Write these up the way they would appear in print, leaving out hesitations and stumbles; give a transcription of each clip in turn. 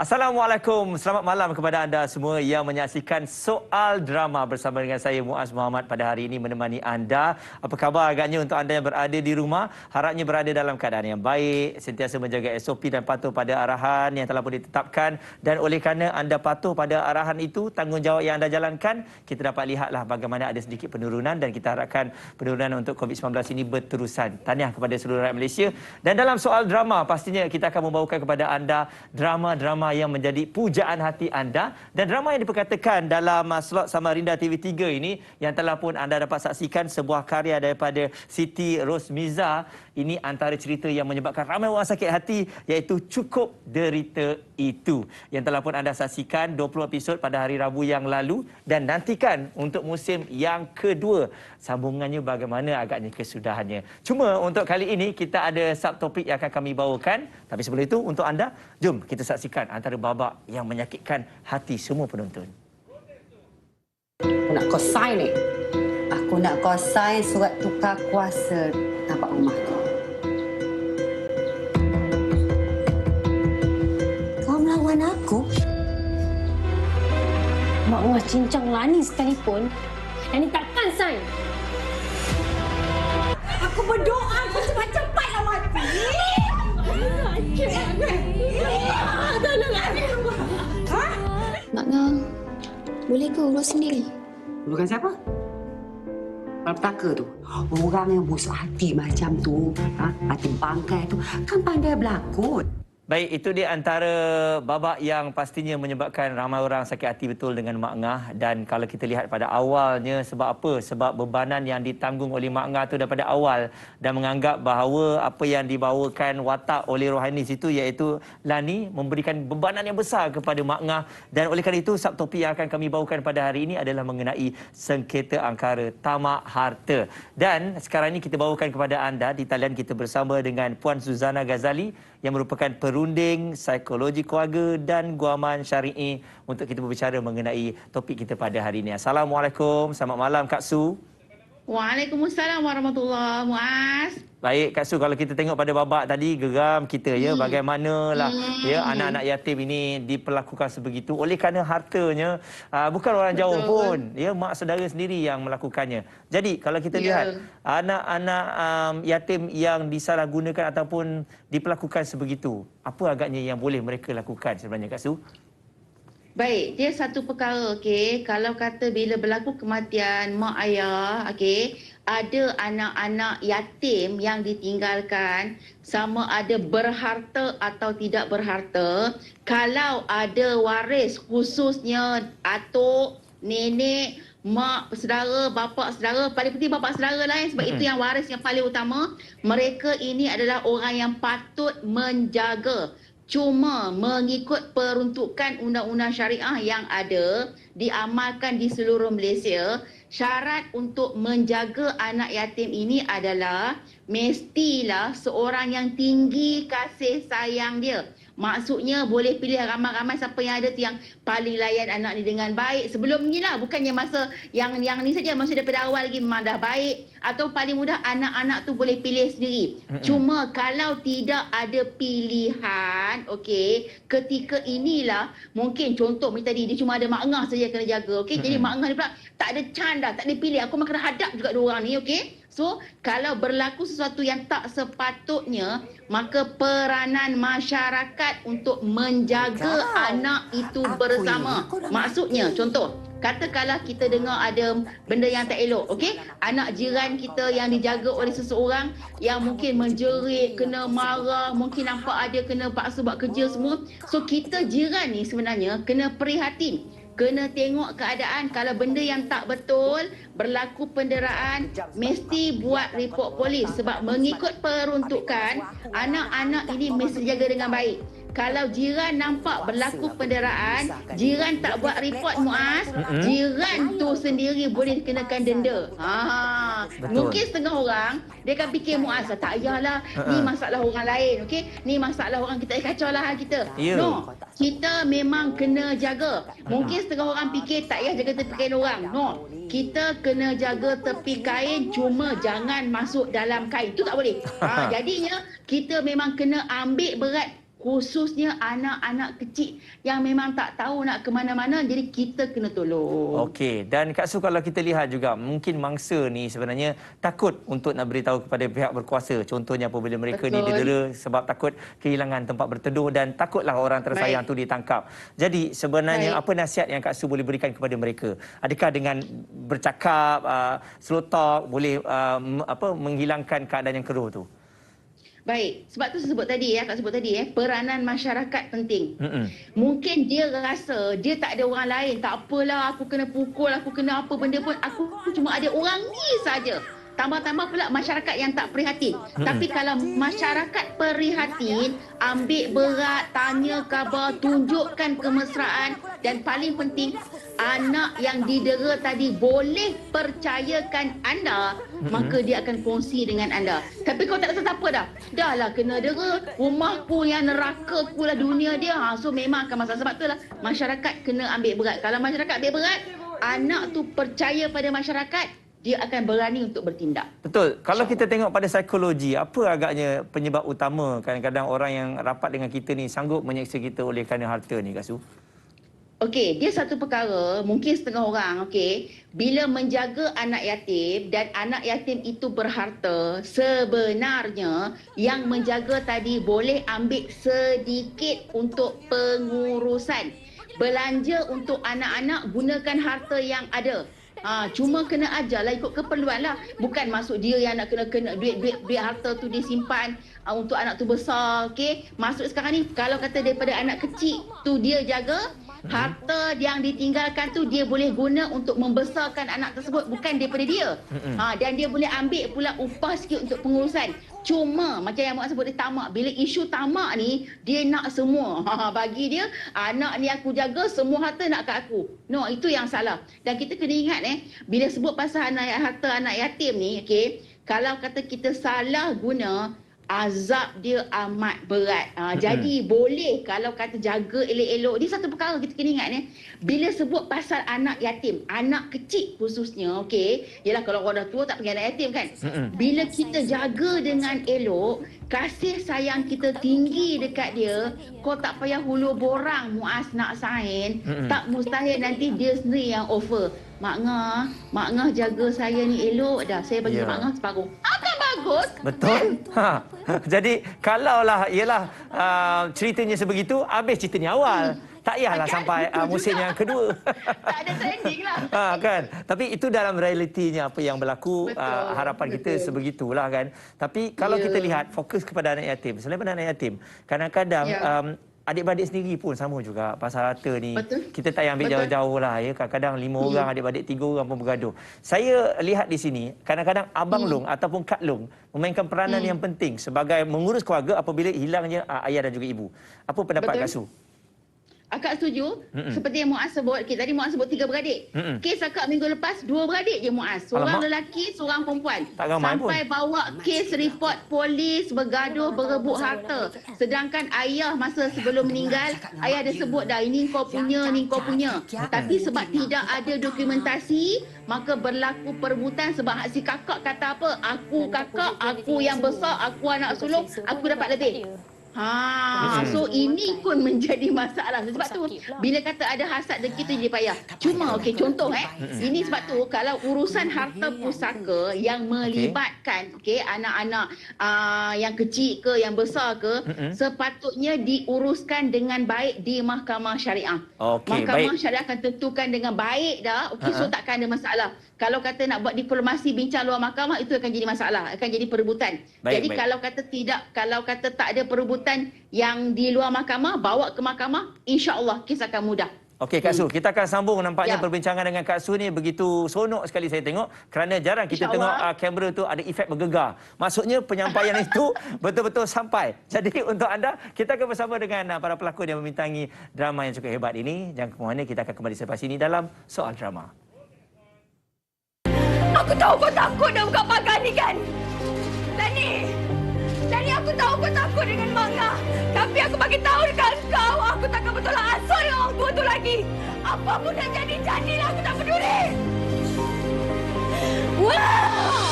Assalamualaikum, selamat malam kepada anda semua yang menyaksikan Soal Drama bersama dengan saya Muaz Muhammad pada hari ini menemani anda. Apa khabar agaknya untuk anda yang berada di rumah? Harapnya berada dalam keadaan yang baik, sentiasa menjaga SOP dan patuh pada arahan yang telah pun ditetapkan. Dan oleh kerana anda patuh pada arahan itu, tanggungjawab yang anda jalankan, kita dapat lihatlah bagaimana ada sedikit penurunan dan kita harapkan penurunan untuk COVID-19 ini berterusan. Tahniah kepada seluruh rakyat Malaysia. Dan dalam Soal Drama, pastinya kita akan membawakan kepada anda drama-drama yang menjadi pujaan hati anda, dan drama yang diperkatakan dalam slot Samarinda TV3 ini yang telah pun anda dapat saksikan sebuah karya daripada Siti Rosmiza. Ini antara cerita yang menyebabkan ramai orang sakit hati, iaitu Cukup Derita Itu, yang telah pun anda saksikan 20 episod pada hari Rabu yang lalu, dan nantikan untuk musim yang kedua sambungannya bagaimana agaknya kesudahannya. Cuma untuk kali ini kita ada subtopik yang akan kami bawakan, tapi sebelum itu untuk anda, jom kita saksikan antara babak yang menyakitkan hati semua penonton. Aku nak kau sign ni. Aku nak kau sign surat tukar kuasa tapak rumah tu. Kau melawan aku? Mak Ngah cincang lani sekalipun, yang ni takkan sign. Aku berdoa kau cepat-cepatlah mati. Mak Ngah, boleh ke urus sendiri? Bukan siapa? Malapetaka tu. Orang yang busuk hati macam tu, hati bangkai tu, kan pandai berlakon. Baik, itu dia antara babak yang pastinya menyebabkan ramai orang sakit hati betul dengan Mak Ngah. Dan kalau kita lihat pada awalnya, sebab apa? Sebab bebanan yang ditanggung oleh Mak Ngah tu daripada awal, dan menganggap bahawa apa yang dibawakan watak oleh rohani situ, iaitu Lani, memberikan bebanan yang besar kepada Mak Ngah. Dan oleh kerana itu, subtopik yang akan kami bawakan pada hari ini adalah mengenai sengketa angkara tamak harta. Dan sekarang ini kita bawakan kepada anda, di talian kita bersama dengan Puan Suzana Ghazali yang merupakan perunding psikologi keluarga dan guaman syari'i untuk kita berbicara mengenai topik kita pada hari ini. Assalamualaikum, selamat malam Kak Su. Waalaikumsalam warahmatullahi Muaz. Baik Kak Su, kalau kita tengok pada babak tadi, geram kita ya, bagaimanalah ya anak-anak yatim ini diperlakukan sebegitu oleh kerana hartanya, bukan orang jauh pun, ya, mak saudara sendiri yang melakukannya. Jadi kalau kita lihat anak-anak yatim yang disalahgunakan ataupun diperlakukan sebegitu, apa agaknya yang boleh mereka lakukan sebenarnya Kak Su? Baik, dia satu perkara, okey. Kalau kata bila berlaku kematian mak ayah, okey, ada anak-anak yatim yang ditinggalkan, sama ada berharta atau tidak berharta. Kalau ada waris, khususnya atuk, nenek, mak saudara, bapa saudara, paling penting bapa saudara lah, sebab itu yang waris yang paling utama. Mereka ini adalah orang yang patut menjaga. Cuma mengikut peruntukan undang-undang syariah yang ada, diamalkan di seluruh Malaysia, syarat untuk menjaga anak yatim ini adalah mestilah seorang yang tinggi kasih sayang dia. Maksudnya boleh pilih ramai-ramai siapa yang ada tu yang paling layan anak ni dengan baik. Sebelum ni lah, bukannya masa yang ni saja, masa daripada awal lagi memang dah baik. Atau paling mudah anak-anak tu boleh pilih sendiri. Cuma kalau tidak ada pilihan, okey, ketika inilah mungkin contoh macam tadi, dia cuma ada Mak Ngah saja kena jaga, okey. Jadi Mak Ngah ni pula tak ada canda, tak ada pilih. Aku memang kena hadap juga dua orang ni, okey. So, kalau berlaku sesuatu yang tak sepatutnya, maka peranan masyarakat untuk menjaga anak itu bersama. Maksudnya, contoh, katakanlah kita dengar ada benda yang tak elok, okey? Anak jiran kita yang dijaga oleh seseorang yang mungkin menjerit, kena marah, mungkin nampak ada kena paksa buat kerja semua. So, kita jiran ni sebenarnya kena prihatin. Kena tengok keadaan, kalau benda yang tak betul, berlaku penderaan, mesti buat report polis. Sebab mengikut peruntukan, anak-anak ini mesti jaga dengan baik. Kalau jiran nampak berlaku penderaan, jiran tak buat report Muaz, jiran tu sendiri boleh dikenakan denda. Mungkin setengah orang, dia akan fikir Muaz, tak payahlah, ni masalah orang lain, okey? Ni masalah orang kita, kacau lah hal kita. No, kita memang kena jaga. Mungkin setengah orang fikir tak payah jaga tepi kain orang. No, kita kena jaga tepi kain, cuma jangan masuk dalam kain. Itu tak boleh. Jadinya, kita memang kena ambil berat khususnya anak-anak kecil yang memang tak tahu nak ke mana-mana, jadi kita kena tolong. Okey, dan Kak Su, kalau kita lihat juga mungkin mangsa ni sebenarnya takut untuk nak beritahu kepada pihak berkuasa. Contohnya apabila mereka Betul. didera sebab takut kehilangan tempat berteduh dan takutlah orang tersayang tu ditangkap. Jadi sebenarnya apa nasihat yang Kak Su boleh berikan kepada mereka? Adakah dengan bercakap, slow talk boleh menghilangkan keadaan yang keruh tu? Baik, sebab tu saya sebut tadi Kak sebut tadi peranan masyarakat penting. Mungkin dia rasa dia tak ada orang lain, tak apalah aku kena pukul, aku kena apa benda pun, aku cuma ada orang ni saja. Tambah-tambah pula masyarakat yang tak prihatin. Tapi kalau masyarakat prihatin, ambil berat, tanya khabar, tunjukkan kemesraan dan paling penting anak yang didera tadi boleh percayakan anda, maka dia akan kongsi dengan anda. Tapi kau tak rasa apa dah. Dah lah kena dera, rumahku yang neraka ku lah dunia dia. So memang akan masalah. Sebab tu lah masyarakat kena ambil berat. Kalau masyarakat ambil berat, anak tu percaya pada masyarakat, dia akan berani untuk bertindak. Betul. Kalau kita tengok pada psikologi, apa agaknya penyebab utama kadang-kadang orang yang rapat dengan kita ni sanggup menyeksa kita oleh kerana harta ni, Kak Su? Okey, dia satu perkara, mungkin setengah orang, okey, bila menjaga anak yatim dan anak yatim itu berharta, sebenarnya yang menjaga tadi boleh ambil sedikit untuk pengurusan. Belanja untuk anak-anak, gunakan harta yang ada. Cuma kena ajarlah ikut keperluan lah. Bukan maksud dia yang nak kena duit harta tu dia simpan untuk anak tu besar. Okay? Maksud sekarang ni kalau kata daripada anak kecil tu dia jaga, harta yang ditinggalkan tu dia boleh guna untuk membesarkan anak tersebut, bukan daripada dia. Dan dia boleh ambil pula upah sikit untuk pengurusan. Cuma macam yang Mak sebut, dia tamak. Bila isu tamak ni, dia nak semua. Bagi dia, anak ni aku jaga, semua harta nak kat aku. No, itu yang salah. Dan kita kena ingat bila sebut pasal harta anak yatim ni, okay, kalau kata kita salah guna, azab dia amat berat. Jadi boleh kalau kata jaga elok-elok. Ini satu perkara kita kena ingat bila sebut pasal anak yatim, anak kecil khususnya, okey, ialah kalau orang dah tua tak pergi anak yatim kan. Bila kita jaga dengan elok, kasih sayang kita tinggi dekat dia, kau tak payah hulur borang Muaz nak sign, tak mustahil nanti dia sendiri yang offer. Mak Ngah jaga saya ni elok dah, saya bagi Mak Ngah separuh. Akan bagus. Betul. Jadi kalaulah ialah ceritanya sebegitu, habis cerita ni awal. Tak payahlah sampai musim yang kedua. Tak ada trending lah. Kan? Tapi itu dalam realitinya apa yang berlaku. Harapan kita sebegitulah kan. Tapi kalau kita lihat fokus kepada anak yatim, selain pada anak yatim, kadang-kadang adik-beradik sendiri pun sama juga pasal harta ni. Betul. Kita tak payah ambil jauh-jauh lah ya. Kadang-kadang 5 orang, adik-beradik 3 orang pun bergaduh. Saya lihat di sini, kadang-kadang Abang Long ataupun Kak Long memainkan peranan yang penting sebagai mengurus keluarga apabila hilangnya ayah dan juga ibu. Apa pendapat Kak Su? Akak setuju. Seperti yang Muaz sebut. Tadi Muaz sebut 3 beradik. Kes akak minggu lepas 2 beradik je Muaz. Seorang lelaki, seorang perempuan. Tak ramai sampai pun. bawa kes report polis, bergaduh, berebut harta. Sedangkan ayah masa sebelum meninggal, ayah ada sebut dah, ini kau punya, ni kau punya. Tapi sebab tidak ada dokumentasi, maka berlaku perebutan sebab si kakak kata apa? Aku kakak, aku yang besar, aku anak sulung, aku dapat lebih. So ini pun menjadi masalah. Sebab tu bila kata ada hasad dengki tu jadi payah. Cuma okey contoh ini sebab tu kalau urusan harta pusaka yang melibatkan anak-anak yang kecil ke yang besar ke, sepatutnya diuruskan dengan baik di mahkamah syariah. Mahkamah syariah akan tentukan dengan baik dah. So takkan ada masalah. Kalau kata nak buat diplomasi bincang luar mahkamah, itu akan jadi masalah, akan jadi perebutan. Jadi kalau kata tidak, kalau kata tak ada perebutan yang di luar mahkamah, bawa ke mahkamah, insya-Allah kes akan mudah. Okey Kak Su, kita akan sambung nampaknya perbincangan dengan Kak Su ni begitu sonok sekali saya tengok kerana jarang kita tengok kamera tu ada efek bergegar. Maksudnya penyampaian itu betul-betul sampai. Jadi untuk anda, kita akan bersama dengan para pelakon yang membintangi drama yang cukup hebat ini. Jangan ke mana, kita akan kembali selepas ini dalam Soal Drama. Aku tahu kau takut dah buka pagar ni kan? Lani, aku tahu kau takut dengan Mak Ngah. Tapi aku bagi tahu dekat kau, aku takkan bertolak ansur dengan orang tua tu lagi. Apa pun dah jadi, jadilah, aku tak peduli. Wah!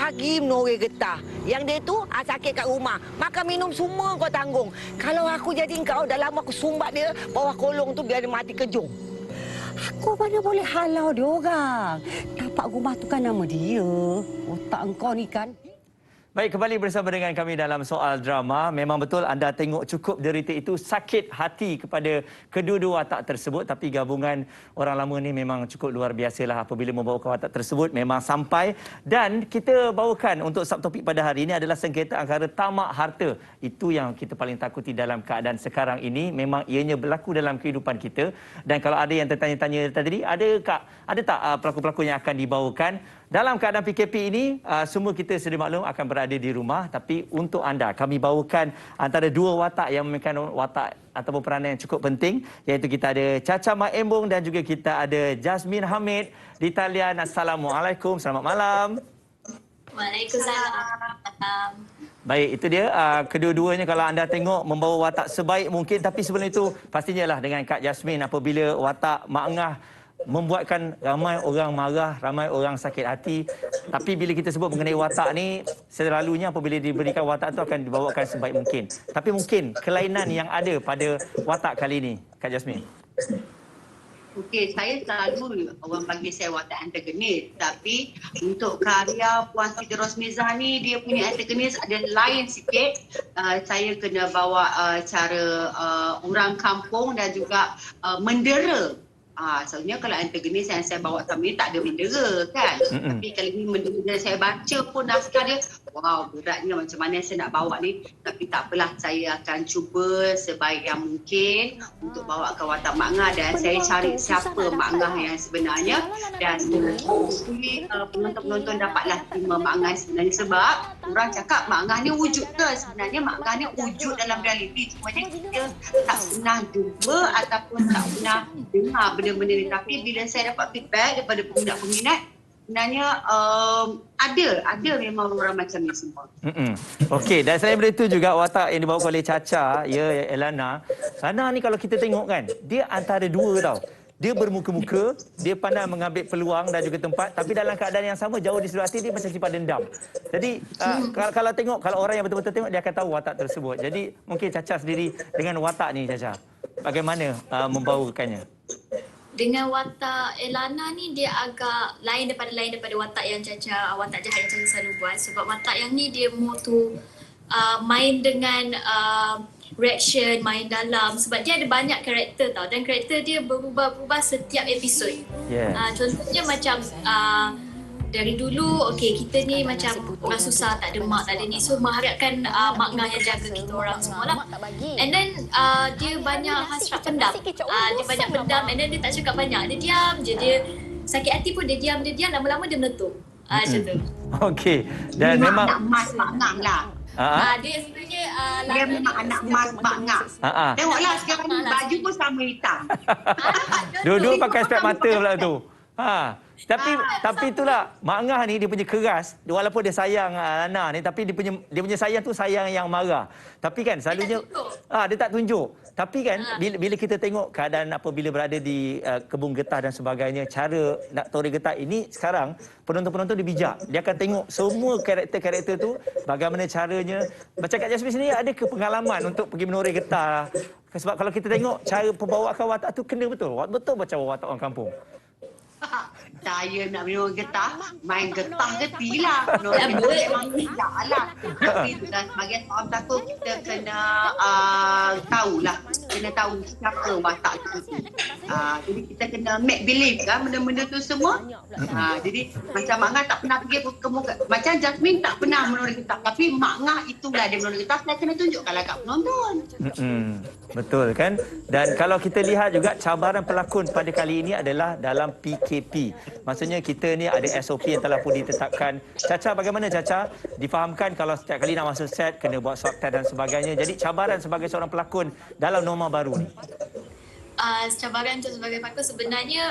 lagi menore getah. Yang dia tu sakit kat rumah. Makan minum semua kau tanggung. Kalau aku jadi kau, dah lama aku sumbat dia bawah kolong tu biar dia mati kejung. Aku mana boleh halau dia orang. Tapak rumah tu kan nama dia. Otak engkau ni kan. Baik, kembali bersama dengan kami dalam soal drama. Memang betul anda tengok cukup derita itu sakit hati kepada kedua-dua watak tersebut. Tapi gabungan orang lama ni memang cukup luar biasalah apabila membawakan watak tersebut. Memang sampai. Dan kita bawakan untuk subtopik pada hari ini adalah sengketa angkara tamak harta. Itu yang kita paling takuti dalam keadaan sekarang ini. Memang ianya berlaku dalam kehidupan kita. Dan kalau ada yang tertanya-tanya tadi, ada tak pelakon-pelakon yang akan dibawakan? Dalam keadaan PKP ini, semua kita sedia maklum akan berada di rumah. Tapi untuk anda, kami bawakan antara dua watak yang memainkan watak ataupun peranan yang cukup penting. Iaitu kita ada Chacha Mak Embong dan juga kita ada Jasmine Hamid di talian. Assalamualaikum, selamat malam. Waalaikumsalam. Baik, itu dia. Kedua-duanya kalau anda tengok membawa watak sebaik mungkin. Tapi sebelum itu, pastinya lah dengan Kak Jasmine apabila watak Mak Ngah membuatkan ramai orang marah, ramai orang sakit hati. Tapi bila kita sebut mengenai watak ni, selalunya apabila diberikan watak tu akan dibawakan sebaik mungkin. Tapi mungkin kelainan yang ada pada watak kali ini, Kak Jasmine. Okey, saya selalu orang panggil saya watak antagonis. Tapi untuk karya Puan Siti Rosmiza ni, dia punya antagonis ada lain sikit. Saya kena bawa cara orang kampung dan juga mendera. Soalnya kalau antagonis yang saya bawa sama ni tak ada mendera kan. Tapi kali ni mendera saya baca pun naskah dia, wow, beratnya macam mana saya nak bawa ni. Tapi tak apalah, saya akan cuba sebaik yang mungkin untuk bawa ke watak Mak Ngah. Dan saya cari siapa Mak Ngah yang sebenarnya. Dan penonton-penonton dapatlah terima Mak Ngah sebenarnya. Sebab orang cakap Mak Ngah ni wujud ke? Sebenarnya Mak Ngah ni wujud dalam realiti. Cuma kita tak pernah jumpa ataupun tak pernah dengar benda-benda ni. Tapi bila saya dapat feedback daripada peminat-peminat, sebenarnya ada memang orang macam ni semua. Okey, dan selain daripada itu juga watak yang dibawa oleh Chacha, ya, Elana. Sana ni kalau kita tengok kan, dia antara dua tau. Dia bermuka-muka, dia pandai mengambil peluang dan juga tempat, tapi dalam keadaan yang sama, jauh di seluruh hati dia macam simpan dendam. Jadi kalau tengok, kalau orang yang betul-betul tengok, dia akan tahu watak tersebut. Jadi mungkin Chacha sendiri dengan watak ni, Chacha, bagaimana membawakannya? Dengan watak Elana ni dia agak lain daripada watak yang Chacha, watak jahat yang Chacha selalu buat. Sebab watak yang ni dia more tu main dengan reaction, main dalam. Sebab dia ada banyak karakter tau. Dan karakter dia berubah-ubah setiap episod. Contohnya macam dari dulu, okey, kita ni macam orang susah, tak ada mak, tak ada ni. So mengharapkan Mak Ngah yang jaga kita orang semua lah. And then dia banyak hasrat pendam. Dia banyak pendam and then dia tak cakap banyak. Dia diam je. Dia sakit hati pun dia diam. Lama-lama dia meletup. Macam tu. Okey. Dan memang anak emas Mak Ngah lah. Dia sebenarnya dia memang anak emas Mak Ngah. Tengoklah sekarang ni baju pun sama hitam. dua-dua pakai spek mata pula tu. Tapi itulah Mak Ngah ni dia punya keras, walaupun dia sayang Lana ni, tapi dia punya sayang tu sayang yang marah. Tapi kan selalunya dia tak tunjuk. Tapi kan bila kita tengok keadaan apabila berada di kebun getah dan sebagainya, cara nak tori getah ini sekarang penonton-penonton dia bijak. Dia akan tengok semua karakter-karakter tu bagaimana caranya. Macam Kak Jasmine sendiri ada ke pengalaman untuk pergi menori getah? Sebab kalau kita tengok cara pembawaan watak tu kena betul macam watak orang kampung. Saya nak minum getah, main getah getilah. Minum getah memang tidak lah. Tapi sebagai seorang pelakon kita kena tahulah. Kena tahu siapa watak tu. Jadi kita kena make believe kan benda-benda tu semua. Jadi macam Mak Ngah tak pernah pergi ke muka. Macam Jasmine tak pernah menori getah. Tapi Mak Ngah itulah dia menori getah. Saya kena tunjukkanlah kat penonton. Betul kan? Dan kalau kita lihat juga cabaran pelakon pada kali ini adalah dalam PKP. Maksudnya kita ni ada SOP yang telah pun ditetapkan. Chacha, bagaimana Chacha? Difahamkan kalau setiap kali nak masuk set kena buat swab test dan sebagainya. Jadi cabaran sebagai seorang pelakon dalam norma baru ni. Cabaran untuk sebagai pelakon sebenarnya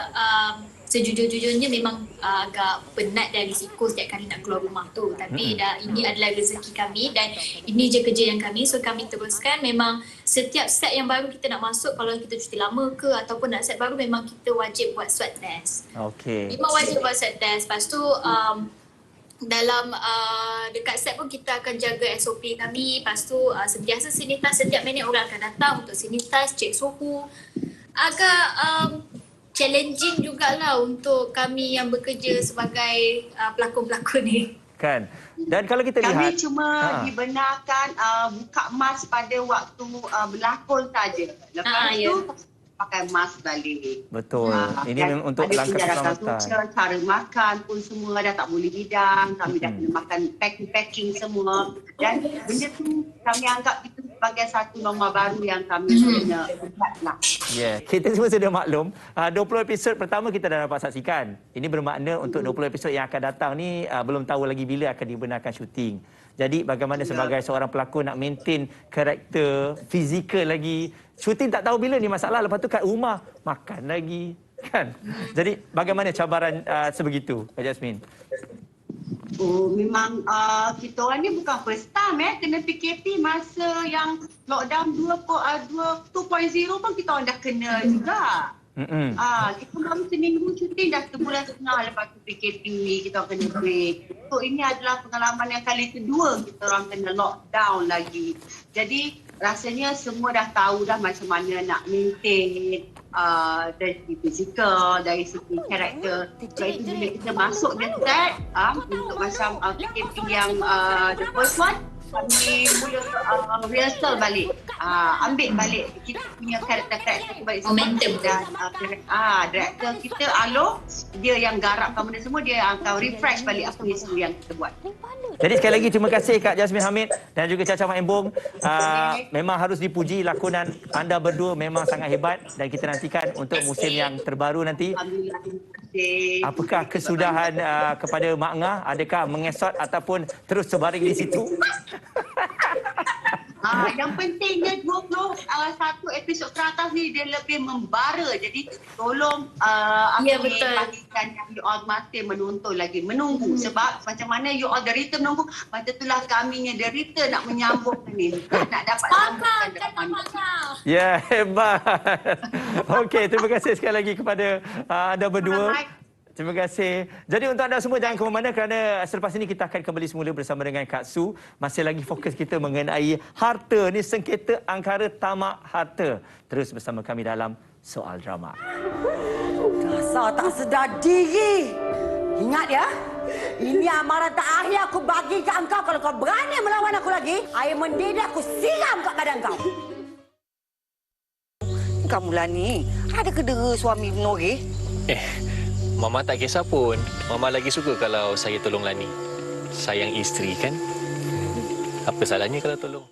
sejujur-jujurnya memang agak penat dan risiko setiap kali nak keluar rumah tu. Tapi ini adalah rezeki kami dan ini je kerja yang kami. So kami teruskan. Memang setiap set yang baru kita nak masuk, kalau kita cuti lama ke ataupun nak set baru, memang kita wajib buat swab test. Okey. Memang wajib buat swab test. Lepas tu dalam dekat set pun kita akan jaga SOP kami. Lepas tu sentiasa sanitize, setiap minit orang akan datang untuk sanitize, cek suhu. Agak challenging jugalah untuk kami yang bekerja sebagai pelakon-pelakon ni. Kan. Dan kalau kita Kami lihat cuma dibenarkan buka mask pada waktu berlakon saja. Lepas tu pakai mask balik. betul. Ini memang untuk langkah keselamatan. Sosial, cara makan pun semua dah tak boleh hidang. Kami dah kena makan packing semua. Dan benda tu kami anggap itu sebagai satu norma baru yang kami kena buatlah. Ya, kita semua sudah maklum. 20 episod pertama kita dah dapat saksikan. Ini bermakna untuk 20 episod yang akan datang ni belum tahu lagi bila akan dibenarkan syuting. Jadi bagaimana sebagai seorang pelakon nak maintain karakter, fizikal lagi. Syuting tak tahu bila ni masalah, lepas tu kat rumah makan lagi. Kan? Jadi bagaimana cabaran sebegitu, Kak Jasmine? Oh, memang kita orang ni bukan first time kena PKP masa yang lockdown 2.0 pun kita orang dah kena juga. Kita baru seminggu syuting dah sebulan setengah lepas tu PKP kita orang kena break. So ini adalah pengalaman yang kali kedua kita orang kena lockdown lagi. Jadi rasanya semua dah tahu dah macam mana nak maintain dari segi fizikal, dari segi karakter. So itu bila kita masuk di set untuk macam PKP yang the first one, kami mula rehearsal balik, ambil balik kita punya karakter-karakter balik Momentum. dan director kita Alo, dia yang garapkan benda semua, dia yang akan refresh balik apa yang kita buat. Jadi sekali lagi terima kasih Kak Jasmine Hamid dan juga Caca Mak Embong. Memang harus dipuji lakonan anda berdua, memang sangat hebat dan kita nantikan untuk musim yang terbaru nanti. Alhamdulillah, terima kasih. Apakah kesudahan kepada Mak Ngah? Adakah mengesot ataupun terus terbaring di situ? Yang pentingnya 21 episod teratas ni dia lebih membara. Jadi tolong pastikan yang you all masih menonton lagi, menunggu. Sebab macam mana you all derita menunggu, macam itulah kaminya derita nak menyambung ni. Nak dapat sambungkan drama ni. Ya, hebat. Okey, terima kasih sekali lagi kepada anda berdua. Terima kasih. Jadi untuk anda semua jangan ke mana-mana kerana selepas ini kita akan kembali semula bersama dengan Kak Su. Masih lagi fokus kita mengenai harta ni, sengketa angkara tamak harta. Terus bersama kami dalam Soal Drama. Dasar tak sedar diri. Ingat ya, ini amaran terakhir aku bagi ke engkau. Kalau kau berani melawan aku lagi, air mendidih aku siram kat badan kau. Kamu lah ni, ada kedera suami Nori? Mama tak kisah pun. Mama lagi suka kalau saya tolong Lani. Sayang isteri kan? Apa salahnya kalau tolong?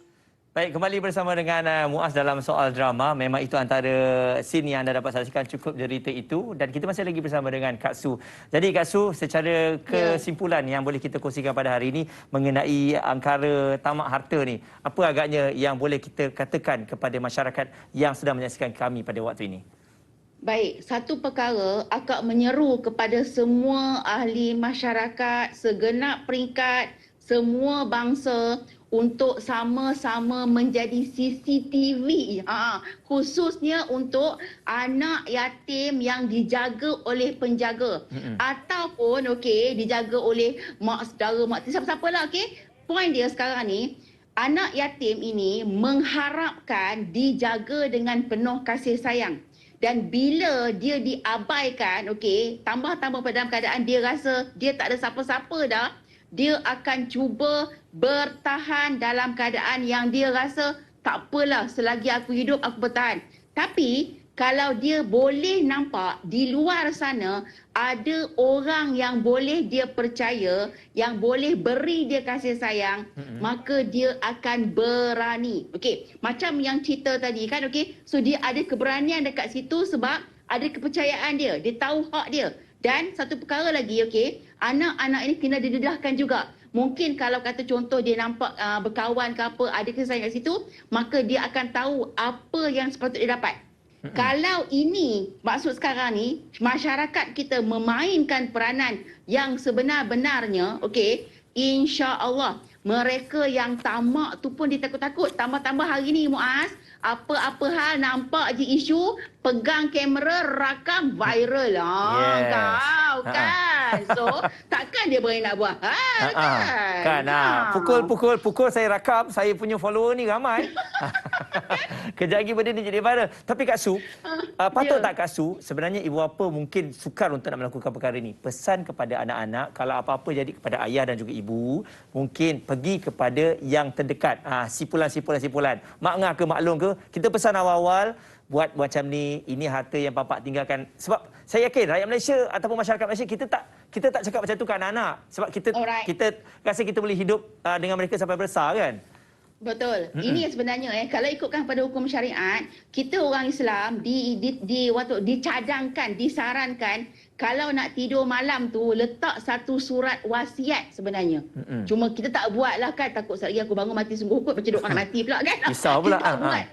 Baik, kembali bersama dengan Muaz dalam Soal Drama. Memang itu antara scene yang anda dapat saksikan, cukup derita itu. Dan kita masih lagi bersama dengan Kak Su. Jadi Kak Su, secara kesimpulan yang boleh kita kongsikan pada hari ini mengenai angkara tamak harta ni, apa agaknya yang boleh kita katakan kepada masyarakat yang sedang menyaksikan kami pada waktu ini? Baik, satu perkara akak menyeru kepada semua ahli masyarakat, segenap peringkat, semua bangsa untuk sama-sama menjadi CCTV. Khususnya untuk anak yatim yang dijaga oleh penjaga. Ataupun dijaga oleh mak saudara, mak siapa-siapa lah. Poin dia sekarang ni, anak yatim ini mengharapkan dijaga dengan penuh kasih sayang. Dan bila dia diabaikan, tambah-tambah pada dalam keadaan dia rasa dia tak ada siapa-siapa dah, dia akan cuba bertahan dalam keadaan yang dia rasa tak apalah, selagi aku hidup aku bertahan. Tapi kalau dia boleh nampak di luar sana ada orang yang boleh dia percaya, yang boleh beri dia kasih sayang, maka dia akan berani. Macam yang cerita tadi kan, so dia ada keberanian dekat situ sebab ada kepercayaan dia, dia tahu hak dia. Dan satu perkara lagi, anak-anak ini kena didedahkan juga. Mungkin kalau kata contoh dia nampak berkawan ke apa, ada kasih sayang kat situ, maka dia akan tahu apa yang sepatutnya dia dapat. Kalau ini, maksud sekarang ni, masyarakat kita memainkan peranan yang sebenar-benarnya, insya-Allah mereka yang tamak tu pun ditakut-takut. Tambah-tambah hari ni Muaz, apa-apa hal nampak je isu, pegang kamera, rakam, viral lah. Yes. Kau kan. So, takkan dia berani nak buat. Kan. Pukul saya rakam, saya punya follower ni ramai. Kejap lagi benda ni jadi viral. Tapi Kak Su, patut tak Kak Su, sebenarnya ibu bapa mungkin sukar untuk nak melakukan perkara ni. Pesan kepada anak-anak, kalau apa-apa jadi kepada ayah dan juga ibu, mungkin pergi kepada yang terdekat. Sipulan. Mak ngah ke maklum ke, kita pesan awal-awal, buat macam ni, ini harta yang bapak tinggalkan. Sebab saya yakin rakyat Malaysia ataupun masyarakat Malaysia, kita tak cakap macam tu ke anak-anak. Sebab kita rasa kita boleh hidup dengan mereka sampai besar kan. Betul. Ini sebenarnya kalau ikutkan pada hukum syariat, kita orang Islam dicadangkan, disarankan kalau nak tidur malam tu letak satu surat wasiat sebenarnya. Cuma kita tak buatlah kan, takut sekali aku bangun mati sungguh kot, macam duk orang mati pula kan. Risau pula. Kita tak buat.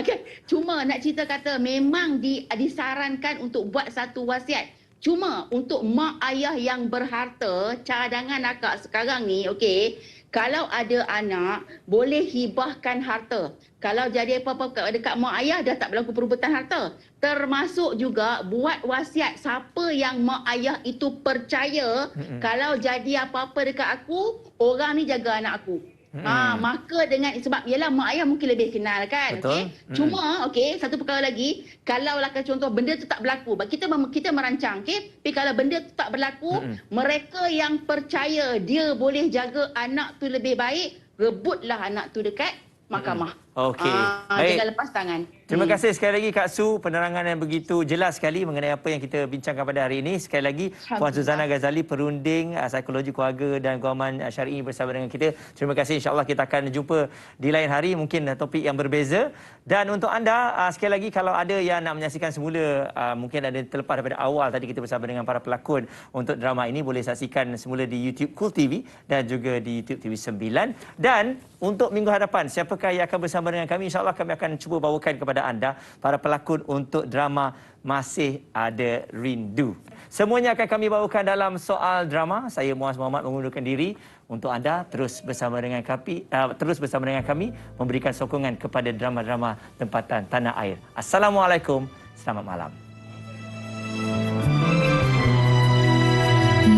Okay. Cuma nak cerita kata memang disarankan untuk buat satu wasiat. Cuma untuk mak ayah yang berharta, cadangan akak sekarang ni, okey, kalau ada anak, boleh hibahkan harta. Kalau jadi apa-apa dekat mak ayah, dah tak berlaku perebutan harta. Termasuk juga buat wasiat siapa yang mak ayah itu percaya, kalau jadi apa-apa dekat aku, orang ni jaga anak aku. Maka dengan sebab ialah mak ayah mungkin lebih kenal kan. Okey. Cuma satu perkara lagi, kalau lah contoh benda tu tak berlaku, kita merancang tapi kalau benda tu tak berlaku, mereka yang percaya dia boleh jaga anak tu lebih baik, rebutlah anak tu dekat mahkamah. Okey. Jangan lepas tangan. Terima kasih sekali lagi Kak Su, penerangan yang begitu jelas sekali mengenai apa yang kita bincangkan pada hari ini. Sekali lagi Puan Suzana Ghazali, perunding psikologi keluarga dan guaman syar'i bersama dengan kita. Terima kasih, insya-Allah kita akan jumpa di lain hari, mungkin topik yang berbeza. Dan untuk anda sekali lagi, kalau ada yang nak menyaksikan semula, mungkin ada terlepas daripada awal tadi kita bersama dengan para pelakon untuk drama ini, boleh saksikan semula di YouTube Cool TV dan juga di YouTube TV9. Dan untuk minggu hadapan, siapakah yang akan bersama dengan kami, insya-Allah kami akan cuba bawakan kepada anda para pelakon untuk drama Masih Ada Rindu. Semuanya akan kami bawakan dalam Soal Drama. Saya Muaz Muhammad mengundurkan diri. Untuk anda terus bersama dengan kami memberikan sokongan kepada drama-drama tempatan tanah air. Assalamualaikum. Selamat malam.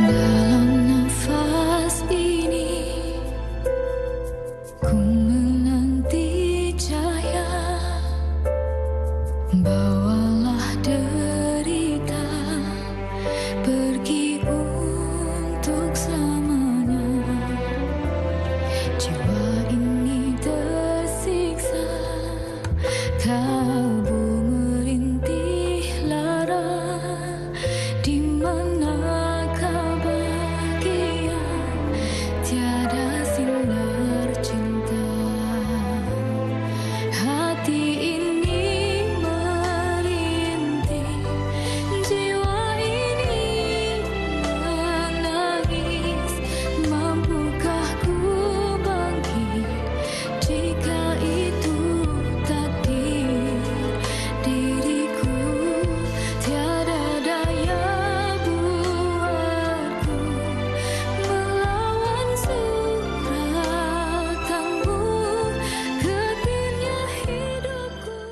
Dalam nafas ini ku